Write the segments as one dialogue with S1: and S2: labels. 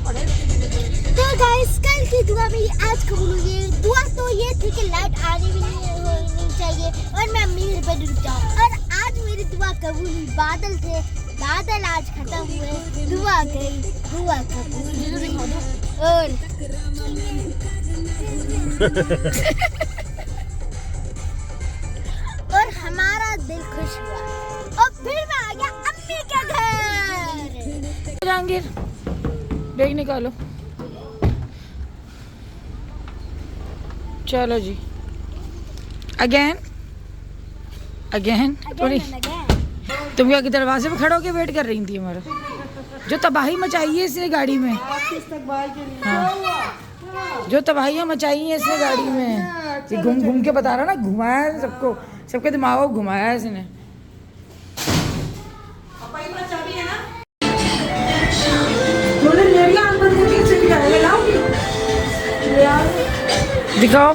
S1: तो गाइस कल की दुआ मेरी आज कबूल हुई है। दुआ तो ये थी कि लाइट आने भी नहीं चाहिए और मैं अम्मी घर पे डूब जाऊँ, और आज मेरी दुआ कबूल हुई। बादल थे, बादल आज खत्म हुए, दुआ गई, दुआ कबूल और और हमारा दिल खुश हुआ और फिर मैं आ गया अम्मी के घर।
S2: जहांगीर बैग निकालो। चलो जी, अगेन थोड़ी तुम क्या दरवाजे पे खड़े होके वेट कर रही थी हमारा? जो तबाही मचाई है इसने गाड़ी में, हाँ। जो तबाहियाँ मचाई हैं इसने गाड़ी में, ये घूम घूम के बता रहा ना, घुमाया है सबको, सबके दिमाग को घुमाया है इसने। दिखाओ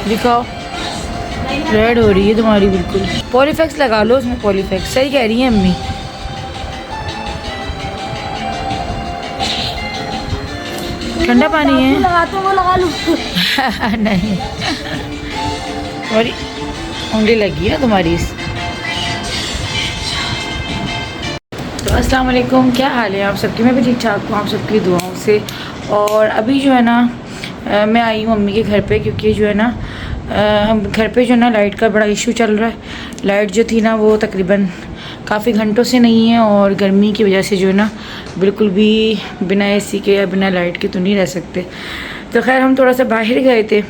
S2: दिखाओ, रेड हो रही है तुम्हारी बिल्कुल। पॉलीफेक्स लगा लो उसमें, पॉलीफेक्स सही कह रही है अम्मी। ठंडा पानी है,
S1: लगाते वो लगा लूं।
S2: नहीं, तुम्हारी उंगली लगी है तुम्हारी इस। तो अस्सलाम वालेकुम, क्या हाल है आप सबकी? मैं भी ठीक ठाक हूँ आप सबकी दुआओं से। और अभी जो है ना मैं आई हूँ मम्मी के घर पे, क्योंकि जो है ना हम घर पे जो है ना लाइट का बड़ा इशू चल रहा है। लाइट जो थी ना वो तकरीबन काफ़ी घंटों से नहीं है, और गर्मी की वजह से जो है ना बिल्कुल भी बिना एसी के या बिना लाइट के तो नहीं रह सकते। तो खैर हम थोड़ा सा बाहर गए थे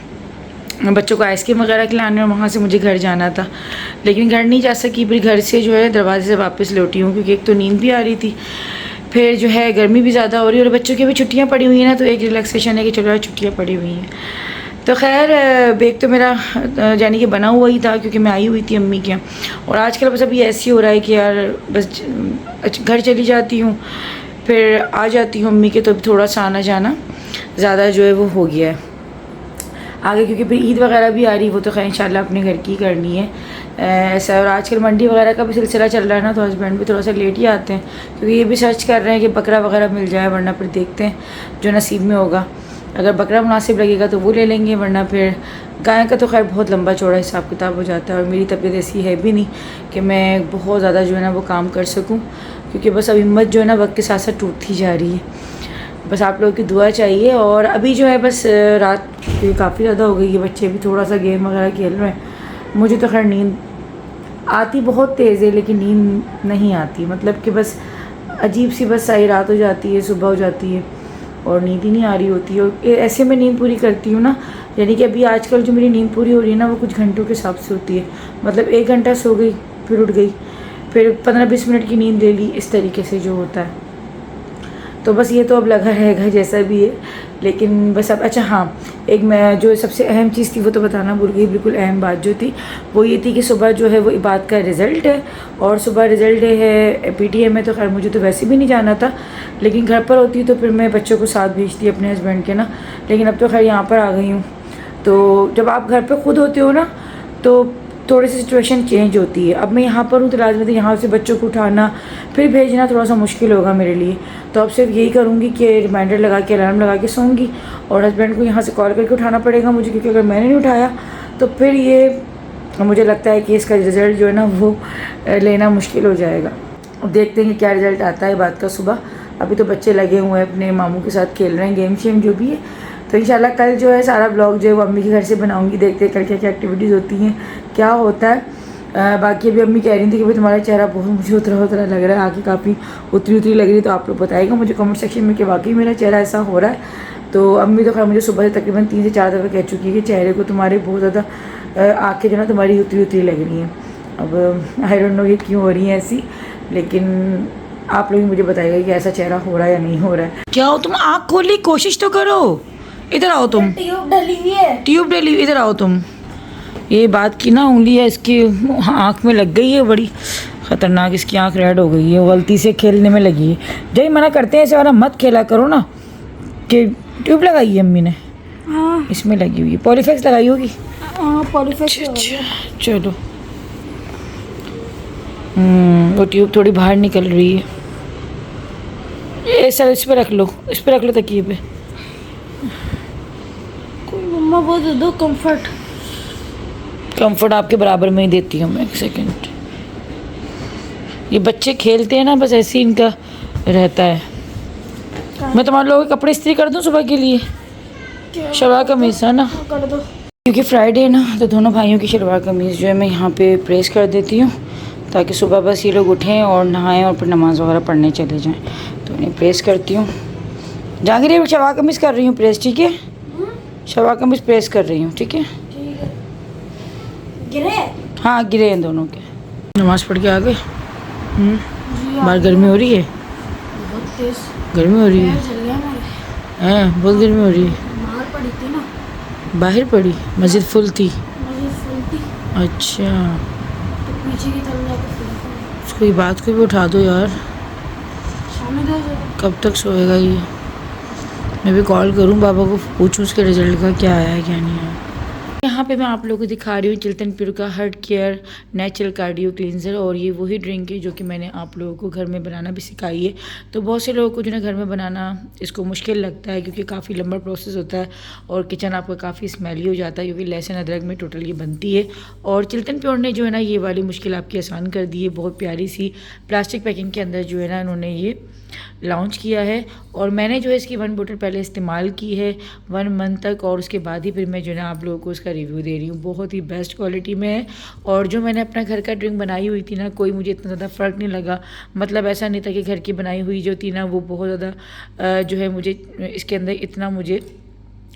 S2: बच्चों को आइसक्रीम वगैरह खिलाने, और वहाँ से मुझे घर जाना था, लेकिन घर नहीं जा सकी। फिर घर से जो है दरवाजे से वापस लौटी हूँ, क्योंकि एक तो नींद भी आ रही थी, फिर जो है गर्मी भी ज़्यादा हो रही है, और बच्चों की भी छुट्टियाँ पड़ी हुई हैं ना, तो एक रिलैक्सेशन है कि चलो छुट्टियाँ पड़ी हुई हैं। तो खैर बैग तो मेरा यानी कि बना हुआ ही था, क्योंकि मैं आई हुई थी अम्मी के। और आजकल बस अभी ऐसे ही हो रहा है कि यार बस घर चली जाती हूँ, फिर आ जाती हूँ अम्मी के, तो थोड़ा सा आना जाना ज़्यादा जो है वो हो गया है आगे, क्योंकि फिर ईद वगैरह भी आ रही, वो तो खैर इंशाल्लाह अपने घर की करनी है ऐसा। और आजकल मंडी वगैरह का भी सिलसिला चल रहा है ना, तो हस्बैंड भी थोड़ा सा लेट ही आते हैं, क्योंकि ये भी सर्च कर रहे हैं कि बकरा वगैरह मिल जाए, वरना फिर देखते हैं जो नसीब में होगा। अगर बकरा मुनासिब लगेगा तो वो ले लेंगे, वरना फिर गाय का तो खैर बहुत लंबा चौड़ा हिसाब किताब हो जाता है। और मेरी तबीयत ऐसी है भी नहीं कि मैं बहुत ज़्यादा जो है ना वो काम कर सकूँ, क्योंकि बस अब हिम्मत जो है ना वक्त के साथ साथ टूटती जा रही है। बस आप लोगों की दुआ चाहिए। और अभी जो है बस रात काफ़ी ज़्यादा हो गई है, बच्चे भी थोड़ा सा गेम वगैरह खेल रहे हैं। मुझे तो खैर नींद आती बहुत तेज़ है, लेकिन नींद नहीं आती, मतलब कि बस अजीब सी बस सारी रात हो जाती है, सुबह हो जाती है और नींद ही नहीं आ रही होती है। और ऐसे में नींद पूरी करती हूँ ना, यानी कि अभी आजकल जो मेरी नींद पूरी हो रही है ना वो कुछ घंटों के हिसाब से होती है, मतलब 1 घंटा सो गई, फिर उठ गई, फिर 15-20 मिनट की नींद ले ली, इस तरीके से जो होता है। तो बस ये तो अब लगा रहेगा जैसा भी है, लेकिन बस अब अच्छा हाँ, एक मैं जो सबसे अहम चीज़ थी वो तो बताना भूल गई। बिल्कुल अहम बात जो थी वो ये थी कि सुबह जो है वो इबादत का रिज़ल्ट है, और सुबह रिज़ल्ट डे है PTA में। तो खैर मुझे तो वैसे भी नहीं जाना था, लेकिन घर पर होती तो फिर मैं बच्चों को साथ भेजती अपने हस्बैंड के ना, लेकिन अब तो खैर यहाँ पर आ गई हूँ। तो जब आप घर पर खुद होते हो ना तो थोड़ी सी सिचुएशन चेंज होती है। अब मैं यहाँ पर हूँ तो लाजमी थी यहाँ से बच्चों को उठाना फिर भेजना थोड़ा सा मुश्किल होगा मेरे लिए। तो अब सिर्फ यही करूँगी कि रिमाइंडर लगा के अलार्म लगा के सोऊंगी, और हस्बैंड को यहाँ से कॉल करके उठाना पड़ेगा मुझे, क्योंकि अगर मैंने नहीं उठाया तो फिर ये मुझे लगता है कि इसका रिज़ल्ट जो है ना वो लेना मुश्किल हो जाएगा। अब देखते हैं कि क्या रिज़ल्ट आता है बात का सुबह। अभी तो बच्चे लगे हुए हैं अपने मामू के साथ खेल रहे हैं, गेम शेम जो भी है। तो इंशाल्लाह कल जो है सारा ब्लॉग जो है वो अम्मी के घर से बनाऊंगी, देखते हैं कल क्या क्या एक्टिविटीज़ होती हैं, क्या होता है। बाकी अभी अम्मी कह रही थी कि भाई तुम्हारा चेहरा बहुत मुझे उतरा लग रहा है, आँखें काफ़ी उतरी लग रही है। तो आप लोग बताइएगा मुझे कमेंट सेक्शन में कि वाकई मेरा चेहरा ऐसा हो रहा है। तो अम्मी तो खैर मुझे सुबह से तकरीबन 3 से 4 दफ़े कह चुकी है कि चेहरे को तुम्हारे बहुत ज़्यादा आँखें जो ना तुम्हारी उतरी लग रही हैं। अब आई डोंट नो ये क्यों हो रही हैं ऐसी, लेकिन आप लोग मुझे बताइएगा कि ऐसा चेहरा हो रहा है या नहीं हो रहा है। क्या हो तुम आँख खोलने की कोशिश तो करो, इधर आओ तुम।
S1: ट्यूब डली हुई है,
S2: ट्यूब डली, इधर आओ तुम। ये बात की ना उंगली है इसकी आँख में लग गई है, बड़ी ख़तरनाक, इसकी आँख रेड हो गई है, गलती से खेलने में लगी है। जब मना करते हैं ऐसे वाला मत खेला करो ना, कि ट्यूब लगाई है अम्मी ने।
S1: हाँ
S2: इसमें लगी हुई है, पॉलीफेक्स लगाई होगी।
S1: हाँ पॉलीफेक्स।
S2: चलो वो ट्यूब थोड़ी बाहर निकल रही है। ये सर इस पे रख लो, इस पे रख लो तकिए पे।
S1: कोई मम्मा वो दे दो कंफर्ट।
S2: कंफर्ट आपके बराबर में ही देती हूँ मैं, एक सेकंड। ये बच्चे खेलते हैं ना, बस ऐसे ही इनका रहता है। मैं तुम्हारे लोगों के कपड़े इस्त्री कर दूँ सुबह के लिए? शलवार कमीज़ है ना,
S1: कर दो।
S2: क्योंकि फ्राइडे है ना, तो दोनों भाइयों की शलवार कमीज़ जो है मैं यहाँ पे प्रेस कर देती हूँ, ताकि सुबह बस ये लोग उठें और नहाएं और फिर नमाज़ वगैरह पढ़ने चले जाएं। तो इन्हें प्रेस करती हूँ। जहांगीर शलवार कमीज़ कर रही हूँ प्रेस, ठीक है? शलवार कमीज़ प्रेस कर रही हूँ, ठीक है?
S1: गिरे?
S2: हाँ गिरे हैं दोनों के। नमाज़ पढ़ के आ गए। बाहर गर्मी हो रही है,
S1: बहुत तेज
S2: गर्मी हो रही है।
S1: चल गया हमारे।
S2: हैं, बहुत गर्मी हो रही है।
S1: बाहर पड़ी थी ना,
S2: बाहर पड़ी? मस्जिद फुल थी?
S1: मुझे फुल थी
S2: अच्छा,
S1: तो पीछे की तरफ जाके फुल थी।
S2: कोई बात को भी उठा दो यार,
S1: सामने दो।
S2: कब तक सोएगा ये? मैं भी कॉल करूं बाबा को, पूछूं उसके रिजल्ट का क्या आया है क्या नहीं आया। यहाँ पे मैं आप लोगों को दिखा रही हूँ चिल्तन प्योर का heart care natural cardio cleanser. और ये वही ड्रिंक है जो कि मैंने आप लोगों को घर में बनाना भी सिखाई है। तो बहुत से लोगों को जो है घर में बनाना इसको मुश्किल लगता है, क्योंकि काफ़ी लंबा प्रोसेस होता है और किचन आपका काफ़ी स्मेली हो जाता है, क्योंकि लहसुन अदरक में टोटल ये बनती है। और चिल्तन प्योर ने जो है ना ये वाली मुश्किल आपकी आसान कर दी है। बहुत प्यारी सी प्लास्टिक पैकिंग के अंदर जो है ना इन्होंने ये लॉन्च किया है। और मैंने जो है इसकी 1 बोतल पहले इस्तेमाल की है 1 मंथ तक, और उसके बाद ही फिर मैं जो है ना आप लोगों को उसका रिव्यू दे रही हूँ। बहुत ही बेस्ट क्वालिटी में है। और जो मैंने अपना घर का ड्रिंक बनाई हुई थी ना, कोई मुझे इतना ज़्यादा फ़र्क नहीं लगा। मतलब ऐसा नहीं था कि घर की बनाई हुई जो थी ना वो बहुत ज़्यादा जो है मुझे इसके अंदर इतना मुझे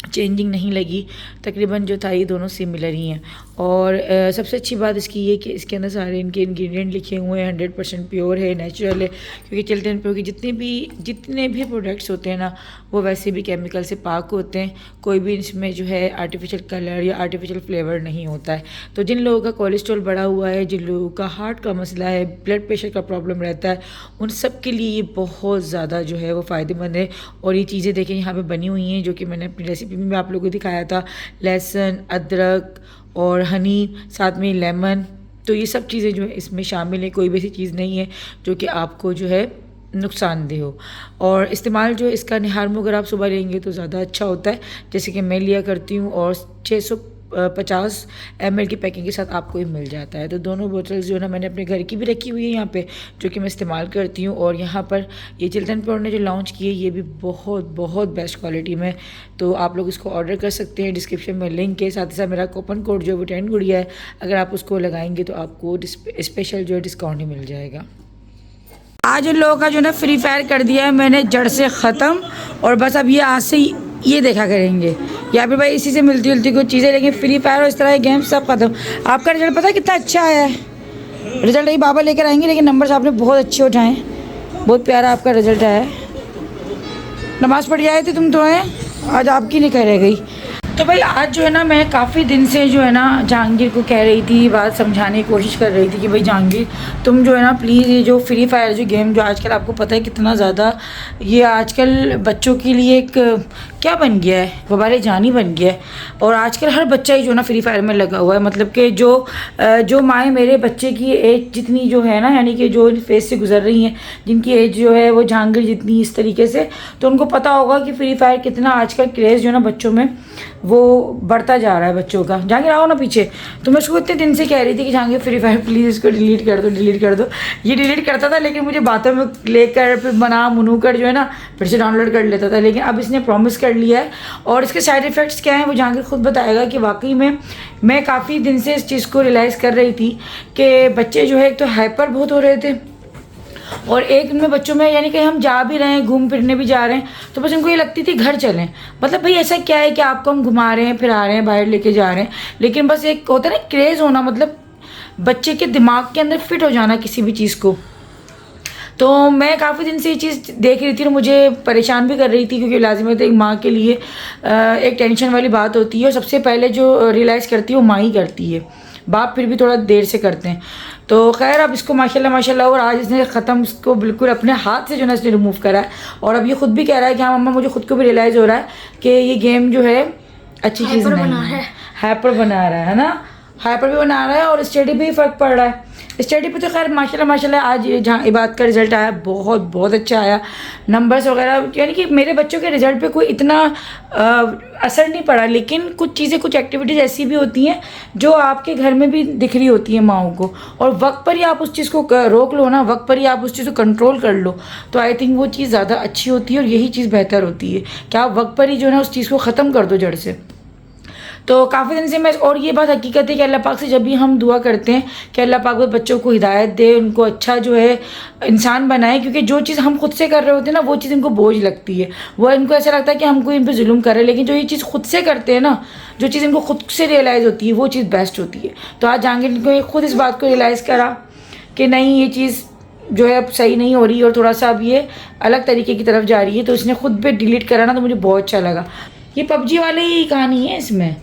S2: चेंजिंग नहीं लगी। तकरीबन जो था ये दोनों सिमिलर ही हैं। और सबसे अच्छी बात इसकी ये कि इसके अंदर सारे इनके इंग्रेडिएंट लिखे हुए हैं, 100% प्योर है, नेचुरल है। क्योंकि चिल्तन प्योर के जितने भी प्रोडक्ट्स होते हैं ना वो वैसे भी केमिकल से पाक होते हैं। कोई भी इसमें जो है आर्टिफिशियल कलर या आर्टिफिशियल फ्लेवर नहीं होता है। तो जिन लोगों का कोलेस्ट्रॉल बढ़ा हुआ है, जिन लोगों का हार्ट का मसला है, ब्लड प्रेशर का प्रॉब्लम रहता है, उन सब के लिए ये बहुत ज़्यादा जो है वो फ़ायदेमंद है। और ये चीज़ें देखें यहाँ पे बनी हुई हैं, जो कि मैंने अपनी रेसिपी में आप लोगों को दिखाया था। लहसुन, अदरक और हनी, साथ में लेमन, तो ये सब चीज़ें जो है इसमें शामिल है। कोई भी ऐसी चीज़ नहीं है जो कि आपको जो है नुकसानदेह हो। और इस्तेमाल जो इसका निहारमो अगर आप सुबह लेंगे तो ज़्यादा अच्छा होता है, जैसे कि मैं लिया करती हूँ। और 650 ml की पैकिंग के साथ आपको ये मिल जाता है। तो दोनों बोतल्स जो है ना मैंने अपने घर की भी रखी हुई है यहाँ पे, जो कि मैं इस्तेमाल करती हूँ। और यहाँ पर ये चिल्तन प्योर ने जो लॉन्च की है ये भी बहुत बहुत बेस्ट क्वालिटी में। तो आप लोग इसको ऑर्डर कर सकते हैं, डिस्क्रिप्शन में लिंक है। साथ ही साथ मेरा कूपन कोड जो वो 10 गुड़िया है, अगर आप उसको लगाएंगे तो आपको स्पेशल जो है डिस्काउंट ही मिल जाएगा। आज इन लोगों का जो है ना फ्री फायर कर दिया है मैंने जड़ से ख़त्म। और बस अब ये आज से ये देखा करेंगे या फिर भाई इसी से मिलती जुलती कुछ चीज़ें, लेकिन फ्री फायर और इस तरह के गेम सब खत्म। आपका रिजल्ट पता है कितना अच्छा आया है? रिजल्ट ही बाबा लेकर आएंगे, लेकिन नंबर्स आपने बहुत अच्छे उठाए हैं, बहुत प्यारा आपका रिजल्ट आया है। नमाज़ पढ़ आए थे तुम तो हैं, आज आपकी नहीं कह रह गई। तो भाई आज जो है ना मैं काफ़ी दिन से जो है ना जहांगीर को कह रही थी, बात समझाने की कोशिश कर रही थी कि भाई जहांगीर तुम जो है ना प्लीज़ ये जो फ्री फायर जो गेम जो आजकल आपको पता है कितना ज़्यादा ये आजकल बच्चों के लिए एक क्या बन गया है, वबारे जानी बन गया है। और आजकल हर बच्चा ही जो है ना फ्री फायर में लगा हुआ है। मतलब कि जो माएँ मेरे बच्चे की एज जितनी जो है ना, यानी कि जो फेस से गुजर रही हैं, जिनकी एज जो है वो जहांगीर जितनी इस तरीके से, तो उनको पता होगा कि फ्री फायर कितना आजकल क्रेज़ जो है ना बच्चों में वो बढ़ता जा रहा है बच्चों का। जहांगीर आओ ना पीछे। तो मैं उसको इतने दिन से कह रही थी कि जहांगीर फ्री फायर प्लीज़ इसको डिलीट कर दो, डिलीट कर दो। ये डिलीट करता था, लेकिन मुझे बातों में लेकर फिर मनू कर जो है ना फिर से डाउनलोड कर लेता था। लेकिन अब इसने प्रॉमिस कर लिया है। और इसके साइड इफ़ेक्ट्स क्या हैं वो जहांगीर खुद बताएगा कि वाकई में मैं काफ़ी दिन से इस चीज़ को रियलाइज़ कर रही थी कि बच्चे जो है एक तो हाइपर बहुत हो रहे थे, और एक उनमें बच्चों में यानी कि हम जा भी रहे हैं, घूम फिरने भी जा रहे हैं, तो बस उनको ये लगती थी घर चलें। मतलब भाई ऐसा क्या है कि आपको हम घुमा रहे हैं, फिरा रहे हैं, बाहर लेके जा रहे हैं, लेकिन बस एक होता है ना क्रेज़ होना, मतलब बच्चे के दिमाग के अंदर फिट हो जाना किसी भी चीज़ को। तो मैं काफ़ी दिन से ये चीज़ देख रही थी और मुझे परेशान भी कर रही थी, क्योंकि लाजिमत एक माँ के लिए एक टेंशन वाली बात होती है। और सबसे पहले जो रियलाइज़ करती है वो माँ ही करती है, बाप फिर भी थोड़ा देर से करते हैं। तो खैर अब इसको माशाल्लाह और आज इसने ख़त्म इसको बिल्कुल अपने हाथ से जो है इसने रिमूव करा है। और अब ये खुद भी कह रहा है कि हाँ मम्मा, मुझे खुद को भी रियलाइज़ हो रहा है कि ये गेम जो है अच्छी चीज़ नहीं है, हाइपर बना रहा है ना, हाइपर भी बना रहा है और स्टडी भी फ़र्क पड़ रहा है। स्टडी पे तो खैर माशाल्लाह आज जहाँ इबादत का रिज़ल्ट आया बहुत अच्छा आया। नंबर्स वगैरह यानी कि मेरे बच्चों के रिज़ल्ट पे कोई इतना असर नहीं पड़ा, लेकिन कुछ चीज़ें, कुछ एक्टिविटीज़ ऐसी भी होती हैं जो आपके घर में भी दिख रही होती हैं माओं को, और वक्त पर ही आप उस चीज़ को रोक लो ना, वक्त पर ही आप उस चीज़ को कंट्रोल कर लो, तो आई थिंक वो चीज़ ज़्यादा अच्छी होती है और यही चीज़ बेहतर होती है कि आप वक्त पर ही जो है उस चीज़ को ख़त्म कर दो जड़ से। तो काफ़ी दिन से मैं, और ये बात हकीकत है कि अल्लाह पाक से जब भी हम दुआ करते हैं कि अल्लाह पाक वो बच्चों को हिदायत दे, उनको अच्छा जो है इंसान बनाए, क्योंकि जो चीज़ हम खुद से कर रहे होते हैं ना वो चीज़ इनको बोझ लगती है, वो इनको ऐसा लगता है कि हमको इन पर जुल्म कर रहे हैं, लेकिन जो ये चीज़ खुद से करते हैं ना, जो चीज़ इनको खुद से रियलाइज़ होती है वो चीज़ बेस्ट होती है। तो आज जहांगीर को खुद इस बात को रियलाइज़ करा कि नहीं, ये चीज़ जो है अब सही नहीं हो रही और थोड़ा सा अब ये अलग तरीके की तरफ जा रही है, तो इसने खुद पे डिलीट करा ना, तो मुझे बहुत अच्छा लगा। ये पबजी वाले ही कहानी है, इसमें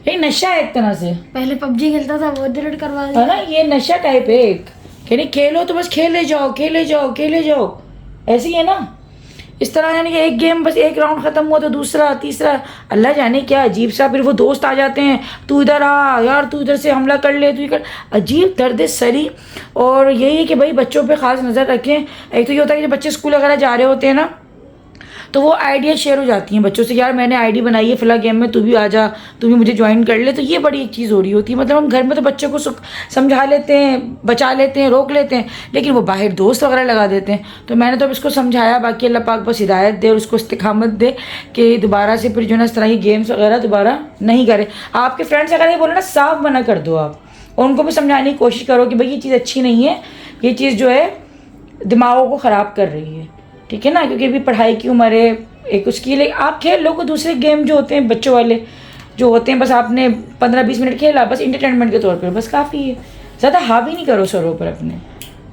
S2: ये नशा है एक तरह से।
S1: पहले पबजी खेलता था, वो डिलीट करवा दिया
S2: है ना, ये नशा टाइप है एक, कि नहीं खेलो तो बस खेले जाओ, खेले जाओ, खेले जाओ, ऐसी है ना। इस तरह यानी कि एक गेम बस एक राउंड ख़त्म हुआ तो दूसरा, तीसरा, अल्लाह जाने क्या अजीब सा, फिर वो दोस्त आ जाते हैं, तू इधर आ यार, तू इधर से हमला कर ले, तू कर, अजीब दर्द सरी। और यही है कि भाई बच्चों पे ख़ास नज़र रखें। एक तो ये होता है कि जब बच्चे स्कूल वगैरह जा रहे होते हैं ना, तो वो आइडिया शेयर हो जाती हैं बच्चों से, यार मैंने आईडी बनाई है फ़िलहाल गेम में, तू भी आ जा, तू भी मुझे ज्वाइन कर ले। तो ये बड़ी एक चीज़ हो रही होती है, मतलब हम घर में तो बच्चों को समझा लेते हैं, बचा लेते हैं, रोक लेते हैं, लेकिन वो बाहर दोस्त वगैरह लगा देते हैं। तो मैंने तो अब इसको समझाया, बाकी अल्लाह पाक बस हिदायत दे और उसको इस्तिकामत दे कि दोबारा से फिर जो है इस तरह की गेम्स वगैरह दोबारा नहीं करे। आपके फ्रेंड्स अगर ये बोले ना, साफ मना कर दो आप, और उनको भी समझाने की कोशिश करो कि भाई ये चीज़ अच्छी नहीं है, ये चीज़ जो है दिमागों को ख़राब कर रही है, ठीक है ना, क्योंकि अभी पढ़ाई की उम्र है एक उसकी, लिए आप खेल लो। को दूसरे गेम जो होते हैं बच्चों वाले जो होते हैं, बस आपने 15-20 मिनट खेला, बस इंटरटेनमेंट के तौर पर, बस काफ़ी है, ज़्यादा हावी नहीं करो सरों पर अपने,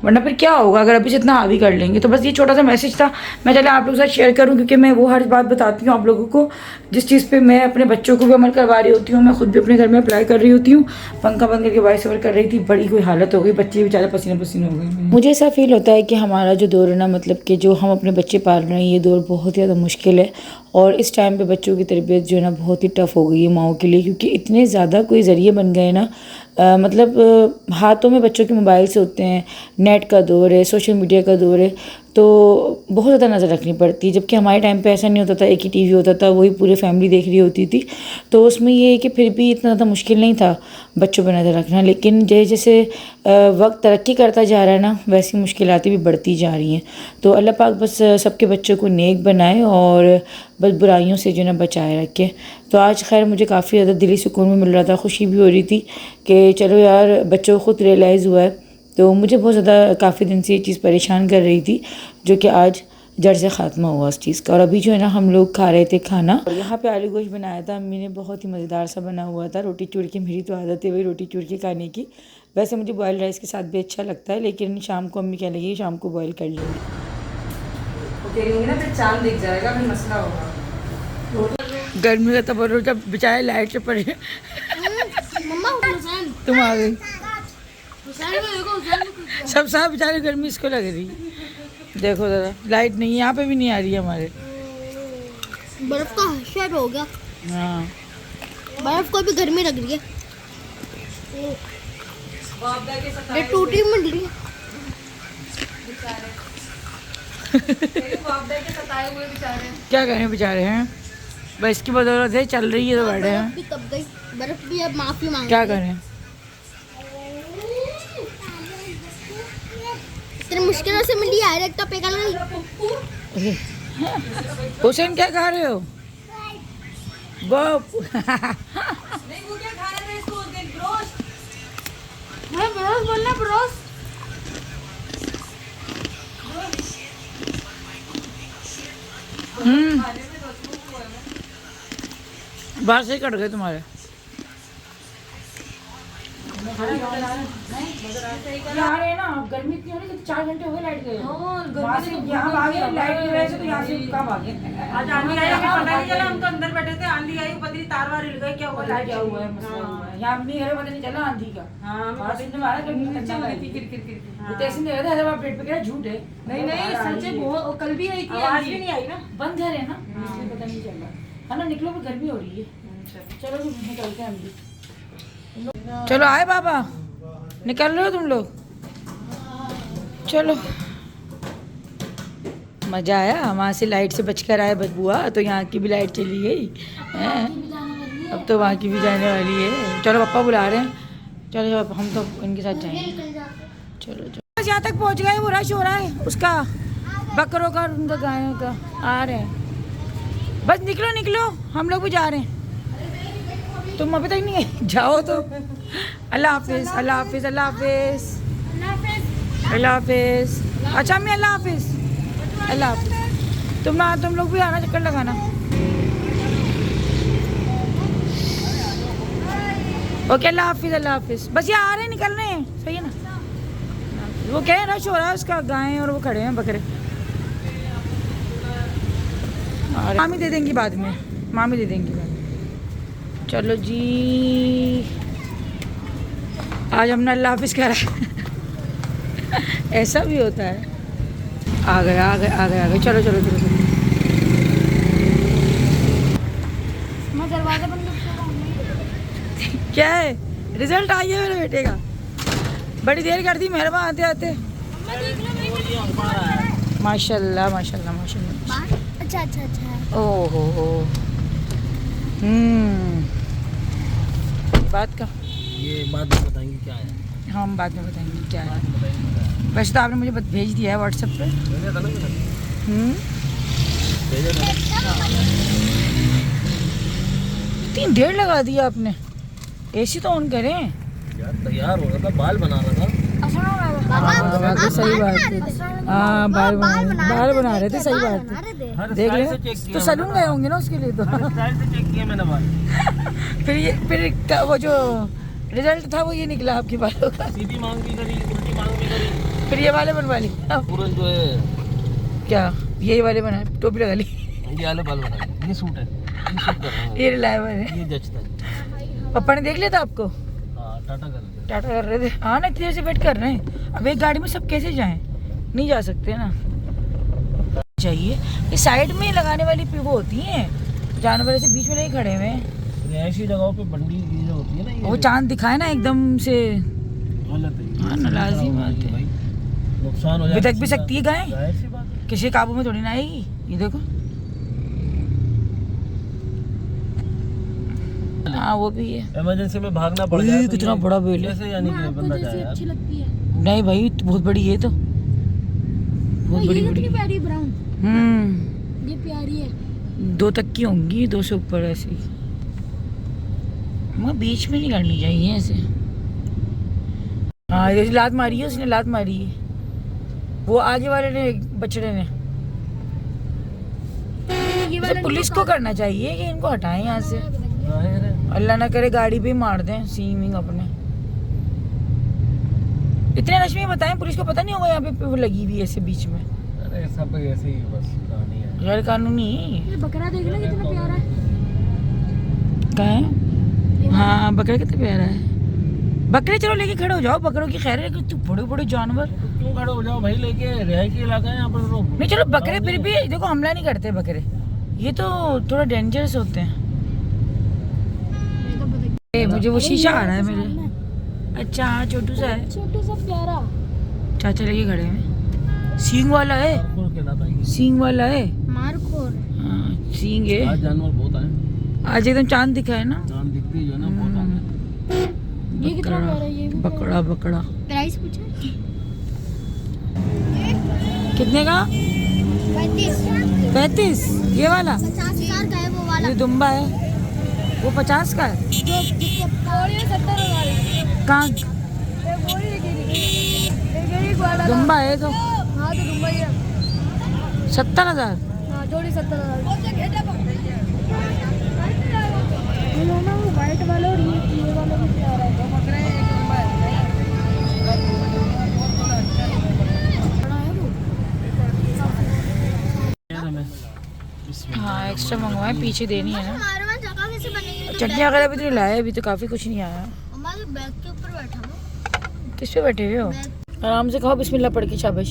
S2: वरना फिर क्या होगा अगर अभी से इतना हावी कर लेंगे। तो बस ये छोटा सा मैसेज था, मैं चला आप लोगों के साथ शेयर करूं, क्योंकि मैं वो हर बात बताती हूँ आप लोगों को जिस चीज़ पे मैं अपने बच्चों को भी अमल करवा रही होती हूँ, मैं खुद भी अपने घर में अप्लाई कर रही होती हूँ। पंखा बंद करके वॉइस ओवर कर रही थी, बड़ी कोई हालत हो गई, बच्चे बेचारे पसीने पसीने हो गए। मुझे ऐसा फील होता है कि हमारा जो दौर है ना, मतलब कि जो हम अपने बच्चे पाल रहे हैं, ये दौर बहुत ही ज़्यादा मुश्किल है, और इस टाइम पे बच्चों की तरबियत जो है ना बहुत ही टफ़ हो गई है माओं के लिए, क्योंकि इतने ज़्यादा कोई ज़रिए बन गए ना, मतलब हाथों में बच्चों के मोबाइल से होते हैं, नेट का दौर है, सोशल मीडिया का दौर है, तो बहुत ज़्यादा नज़र रखनी पड़ती है। जबकि हमारे टाइम पे ऐसा नहीं होता था, एक ही टीवी होता था, वही पूरी फैमिली देख रही होती थी, तो उसमें ये है कि फिर भी इतना ज़्यादा मुश्किल नहीं था बच्चों पर नज़र रखना। लेकिन जैसे जैसे वक्त तरक्की करता जा रहा है ना, वैसी मुश्किलातें भी बढ़ती जा रही हैं। तो अल्लाह पाक बस सबके बच्चों को नेक बनाए और बस बुराइयों से जो ना बचाए रखे। तो आज खैर मुझे काफ़ी ज़्यादा दिली सुकून भी मिल रहा था, खुशी भी हो रही थी कि चलो यार बच्चों को खुद रियलाइज़ हुआ है। तो मुझे बहुत ज़्यादा काफ़ी दिन से ये चीज़ परेशान कर रही थी, जो कि आज जड़ से ख़ात्मा हुआ उस चीज़ का। और अभी जो है ना हम लोग खा रहे थे खाना, और यहाँ पे आलू गोश्त बनाया था अम्मी ने, बहुत ही मज़ेदार सा बना हुआ था। रोटी चूर के, मेरी तो आदत है वही रोटी चूर के खाने की, वैसे मुझे बॉयल राइस के साथ भी अच्छा लगता है, लेकिन शाम को अम्मी क्या लगी शाम को बॉयल कर लेंगे, ना फिर चांद दिख जाएगा, फिर मसला होगा। गर्मी का तबर्रुज जब बेचारे लाइट से पड़े तुम आ गई, सब साथ बेचारे गर्मी इसको लग रही। देखो ज़रा लाइट नहीं, यहाँ पे भी नहीं आ रही है हमारे,
S1: बर्फ का हशर हो गया।
S2: हाँ
S1: बर्फ को भी गर्मी लग रही है, ये टूटी मिल रही है।
S2: क्या करें बेचारे हैं, बस इसकी बदौलत है चल रही है तो बैठे हैं।
S1: बर्फ भी अब माफी मांग,
S2: क्या करें,
S1: इतनी मुश्किलों से मिली है एक टप
S2: हुसैन क्या खा रहे हो? वो
S1: बोलना ब्रोस।
S2: बाहर से कट गए तुम्हारे। यार है ना गर्मी इतनी हो रही है, 4 घंटे हो गए लाइट गए। यहाँ भागे लाइट की वजह से, तो यहाँ से कहाँ भागे।
S3: आज आंधी आई, हमें पता नहीं चला, हम तो अंदर बैठे थे, आंधी आई, पता तार वार हिल गए, क्या हुआ
S2: क्या हुआ है, मसला हुआ है। यहाँ अपनी घर में पता नहीं चला आंधी का। हाँ दिन में मारा गर्मी नीचे हो रही थी, किर तैसे नहीं रहता हैदराबाद प्लेट पे क्या झूठ है।
S3: नहीं सच है, बहुत कल भी आई थी, आज भी नहीं आई ना,
S2: बंद घर है ना, इसलिए पता नहीं चल रहा है ना। निकलो भी गर्मी हो रही है, चलो निकलते हैं हम भी। चलो आए बाबा, निकल रहे हो तुम लोग? चलो मज़ा आया। वहाँ से लाइट से बचकर आए बदबुआ, तो यहाँ की भी लाइट चली गई हैं। अब तो वहाँ की भी जाने वाली है। चलो पापा बुला रहे हैं, चलो हम तो इनके साथ जाएंगे। चलो बस यहाँ तक पहुँच गए। वो रश हो रहा है उसका, बकरों का, उनका गायों का आ रहे हैं। बस निकलो निकलो, हम लोग भी जा रहे हैं। तुम अभी तक नहीं गए? जाओ तो। अल्लाह हाफिज़, अल्लाह हाफिज़, अल्लाह हाफिज़, अल्लाह हाफिज़। अच्छा मैं अल्लाह हाफिज़, अल्लाह हाफिज़। तुम लोग भी आना, चक्कर लगाना। ओके अल्लाह हाफिज़, अल्लाह हाफिज़। बस ये आ रहे हैं, निकल रहे हैं, सही है ना? वो क्या है, रश हो रहा है उसका, गायें और वो खड़े हैं बकरे। मामी दे देंगी बाद में, मामी दे देंगी बाद में। चलो जी, आज हमने अल्लाह हाफिज़ करा है। ऐसा भी होता है। आ गए आ गए आ गए आ गए। चलो चलो चलो चलो।
S1: मैं दरवाजा बंद कर
S2: क्या है, रिजल्ट आ गया मेरे बेटे का। बड़ी देर कर दी मेहरबान आते आते। माशाल्लाह माशाल्लाह माशाल्लाह।
S1: अच्छा अच्छा अच्छा।
S2: ओहो हो। बात का
S4: ये बाद में बताएंगे क्या है।
S2: हम बाद में बताएंगे क्या है। वैसे तो आपने मुझे भेज दिया है व्हाट्सएप पे।
S4: भेजा था ना मैंने। भेजा था।
S2: 3 डेढ़ लगा दिया आपने। एसी तो ऑन करें
S4: यार, तैयार हो रहा था, बाल बना रहा था।
S2: हाँ सही बात है। हाँ बाल बना रहे थे, सही बात है।
S4: हर
S2: देख
S4: स्टाइल
S2: ले,
S4: से चेक किया
S2: तो सैलून गए होंगे ना उसके लिए तो।
S4: हर स्टाइल से चेक किया मैंने बाल।
S2: फिर वो जो रिजल्ट था वो ये निकला आपके बालों का।
S4: सीधी मांग भी करी, उल्टी मांग भी करी।
S2: फिर ये वाले बनवा ली
S4: पूरा जो है
S2: क्या, यही वाले बना, टोपी लगा ली।
S4: ये वाले बाल बना लिए। ये सूट है, ये सूट कर रहा हूँ।
S2: ये रिलायबल है।
S4: ये जचता है।
S2: पापा ने देख लिया था आपको?
S4: हाँ, टाटा कर रहे थे।
S2: टाटा कर रहे थे। हाँ ना, इतनी देर से वेट कर रहे हैं। अब एक गाड़ी में सब कैसे जाएं? नहीं जा सकते ना। चाहिए ये साइड में लगाने वाली वो होती हैं, जानवर ऐसे बीच में नहीं खड़े हुए हैं।
S4: ऐसी जगहों पे बंडी की जो होती है ना, ये
S2: वो चांद दिखाए ना एकदम से।
S4: गलत है।
S2: हाँ ना, लाजिम बात है।
S4: भाई नुकसान हो जाए।
S2: बितक भी सकती है गाय,
S4: जाहिर सी बात है।
S2: किसी काबू में थोड़ी ना आएगी। ये देखो, हाँ वो भी है।
S4: इमरजेंसी में भागना पड़ जाए तो
S2: कितना
S4: ये
S2: बड़ा बेल है।
S4: कैसे यानी कि बंदा जाए यार।
S1: लगती है।
S2: नहीं भाई, बहुत बड़ी है तो, बहुत बड़ी बड़ी।
S1: प्यारी ब्राउन, ये प्यारी है।
S2: 2 तक की होंगी, 2 से ऊपर ऐसी। मगर बीच में नहीं करनी चाहिए ऐसे। हाँ जैसे लात मारी है उसने, लात मारी है वो आगे वाले ने, बछड़े ने। तो पुलिस को करना चाहिए कि इनको हटाएं यहाँ से। अल्लाह ना करे गाड़ी पे मार दें सीमिंग अपने। इतने रश में बताएं, पुलिस को पता नहीं होगा यहाँ पे वो लगी हुई ऐसे बीच में।
S4: अरे सब ऐसे ही बस कहानी है।
S2: गैर कानूनी।
S1: ये बकरा देख लो कितना प्यारा है।
S2: कहाँ है? हाँ बकरा कितना प्यारा है। बकरे चलो लेके खड़े हो जाओ, बकरों की खैर है कि तू बड़े बड़े जानवर।
S4: क्यों खड़े हो जाओ भाई, लेके रिहायशी इलाका है यहाँ पर तो।
S2: नहीं चलो, बकरे फिर भी देखो हमला नहीं करते बकरे, ये तो थोड़ा डेंजरस होते हैं। मुझे वो शीशा आ रहा है मेरे। अच्छा हाँ, छोटू सा है,
S1: छोटू सा प्यारा।
S2: चाचा लेके खड़े हैं। सींग वाला है,
S4: मारखोर कहलाता है ये।
S2: सींग वाला है।
S1: मारखोर।
S2: हाँ सींग है।
S4: आज जानवर बहुत आए।
S2: आज एकदम चांद दिखा है ना।
S4: चांद दिखती जो है ना, बहुत आए।
S1: ये कितना प्यारा है, ये भी
S2: बकड़ा बकड़ा।
S1: प्राइस पूछा?
S2: कितने का? 35। ये वाला
S1: 50,000 का है वो वाला।
S2: ये दुम्बा है, वो 50 का है।
S1: जो जिसके बोली 70,000।
S2: कहाँ दुम्बा है तो?
S1: हाँ तो दुबई है।
S2: 70,000।
S1: हाँ जोड़ी 70,000। ना वो वाइट वाला और ये वाला भी प्यारा है।
S2: हाँ एक्स्ट्रा मंगवाए, पीछे देनी है ना।
S1: हमारे वहाँ जगह कैसे बनेगी?
S2: चटनी वगैरह अभी तो नहीं लाया, अभी तो काफ़ी कुछ नहीं आया।
S1: हमारे बैग के ऊपर बैठा हूँ।
S2: किस पे बैठे हुए हो? आराम से खाओ, बिस्मिल्लाह पढ़ के, शाबाश।